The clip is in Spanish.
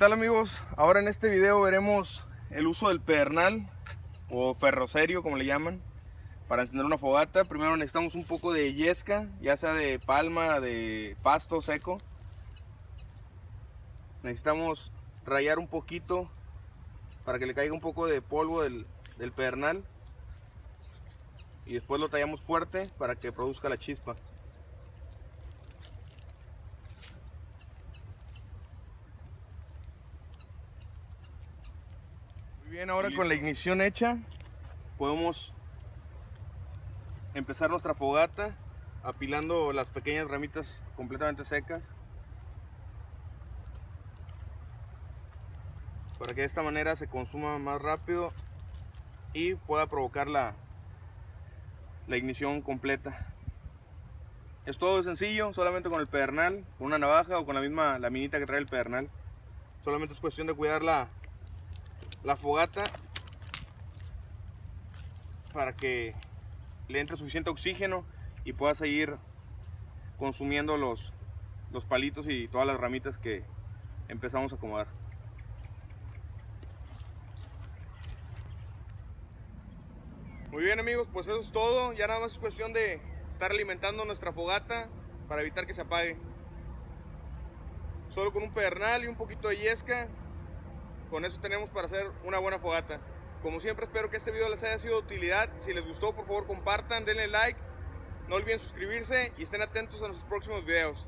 tal, amigos? Ahora en este video veremos el uso del pedernal o ferrocerio, como le llaman, para encender una fogata. Primero necesitamos un poco de yesca, ya sea de palma, de pasto seco. Necesitamos rallar un poquito para que le caiga un poco de polvo del pedernal, y después lo tallamos fuerte para que produzca la chispa. Muy bien, ahora con la ignición hecha podemos empezar nuestra fogata apilando las pequeñas ramitas completamente secas, para que de esta manera se consuma más rápido y pueda provocar la ignición completa. Es todo sencillo, solamente con el pedernal, con una navaja o con la misma laminita que trae el pedernal. Solamente es cuestión de cuidar la fogata para que le entre suficiente oxígeno y pueda seguir consumiendo los palitos y todas las ramitas que empezamos a acomodar. Muy bien, amigos, pues eso es todo. Ya nada más es cuestión de estar alimentando nuestra fogata para evitar que se apague. Solo con un pedernal y un poquito de yesca, con eso tenemos para hacer una buena fogata. Como siempre, espero que este video les haya sido de utilidad. Si les gustó, por favor compartan, denle like, no olviden suscribirse y estén atentos a nuestros próximos videos.